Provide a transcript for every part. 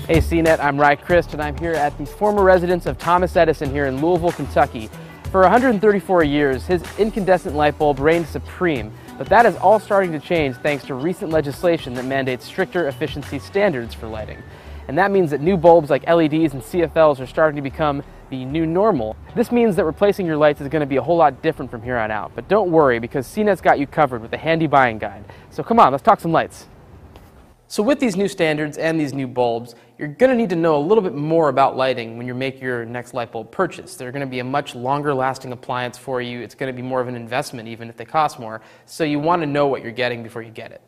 Hey CNET, I'm Guide1478, and I'm here at the former residence of Thomas Edison here in Louisville, Kentucky. For 134 years, his incandescent light bulb reigned supreme, but that is all starting to change thanks to recent legislation that mandates stricter efficiency standards for lighting. And that means that new bulbs like LEDs and CFLs are starting to become the new normal. This means that replacing your lights is going to be a whole lot different from here on out. But don't worry, because CNET's got you covered with a handy buying guide. So come on, let's talk some lights. So with these new standards and these new bulbs, you're going to need to know a little bit more about lighting when you make your next light bulb purchase. They're going to be a much longer lasting appliance for you. It's going to be more of an investment even if they cost more. So you want to know what you're getting before you get it.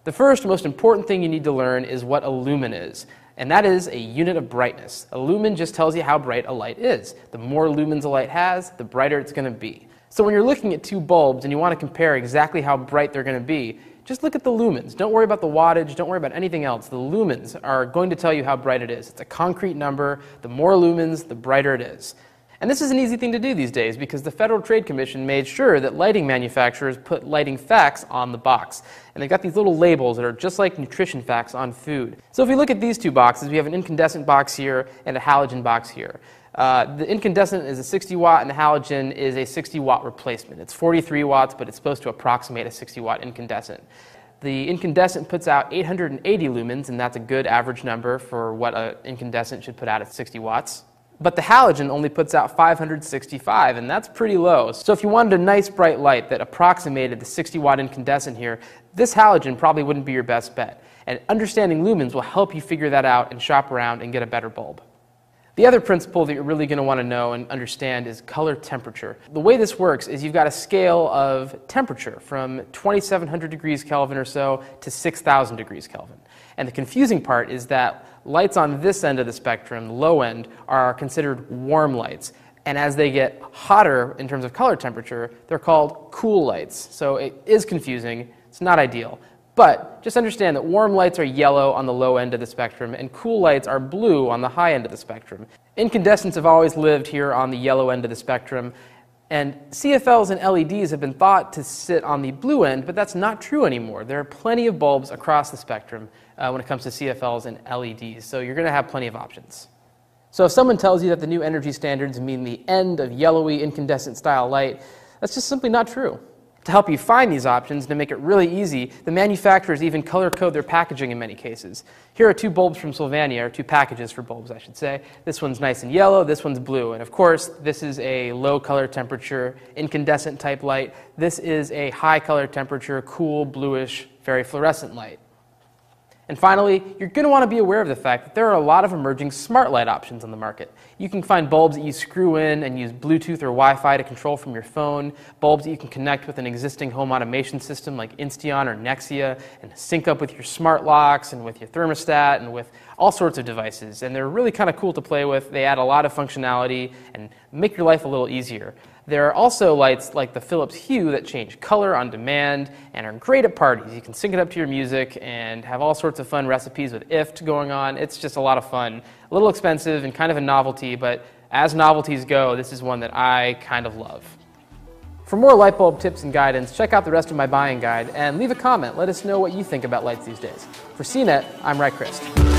The first most important thing you need to learn is what a lumen is. And that is a unit of brightness. A lumen just tells you how bright a light is. The more lumens a light has, the brighter it's going to be. So when you're looking at two bulbs and you want to compare exactly how bright they're going to be, just look at the lumens. Don't worry about the wattage, don't worry about anything else. The lumens are going to tell you how bright it is. It's a concrete number. The more lumens, the brighter it is. And this is an easy thing to do these days because the Federal Trade Commission made sure that lighting manufacturers put lighting facts on the box. And they've got these little labels that are just like nutrition facts on food. So if we look at these two boxes, we have an incandescent box here and a halogen box here. The incandescent is a 60 watt and the halogen is a 60 watt replacement. It's 43 watts, but it's supposed to approximate a 60 watt incandescent. The incandescent puts out 880 lumens, and that's a good average number for what an incandescent should put out at 60 watts. But the halogen only puts out 565, and that's pretty low. So if you wanted a nice bright light that approximated the 60 watt incandescent here, this halogen probably wouldn't be your best bet. And understanding lumens will help you figure that out and shop around and get a better bulb. The other principle that you're really going to want to know and understand is color temperature. The way this works is you've got a scale of temperature from 2700 degrees Kelvin or so to 6000 degrees Kelvin. And the confusing part is that lights on this end of the spectrum, the low end, are considered warm lights. And as they get hotter in terms of color temperature, they're called cool lights. So it is confusing. It's not ideal. But just understand that warm lights are yellow on the low end of the spectrum and cool lights are blue on the high end of the spectrum. Incandescents have always lived here on the yellow end of the spectrum, and CFLs and LEDs have been thought to sit on the blue end, but that's not true anymore. There are plenty of bulbs across the spectrum when it comes to CFLs and LEDs, so you're going to have plenty of options. So if someone tells you that the new energy standards mean the end of yellowy incandescent style light, that's just simply not true. To help you find these options, to make it really easy, the manufacturers even color code their packaging in many cases. Here are two bulbs from Sylvania, or two packages for bulbs, I should say. This one's nice and yellow, this one's blue. And of course, this is a low color temperature, incandescent type light. This is a high color temperature, cool, bluish, very fluorescent light. And finally, you're going to want to be aware of the fact that there are a lot of emerging smart light options on the market. You can find bulbs that you screw in and use Bluetooth or Wi-Fi to control from your phone, bulbs that you can connect with an existing home automation system like Insteon or Nexia and sync up with your smart locks and with your thermostat and with all sorts of devices. And they're really kind of cool to play with. They add a lot of functionality and make your life a little easier. There are also lights like the Philips Hue that change color on demand and are great at parties. You can sync it up to your music and have all sorts of fun recipes with IFT going on. It's just a lot of fun. A little expensive and kind of a novelty, but as novelties go, this is one that I kind of love. For more light bulb tips and guidance, check out the rest of my buying guide and leave a comment. Let us know what you think about lights these days. For CNET, I'm Guide1478.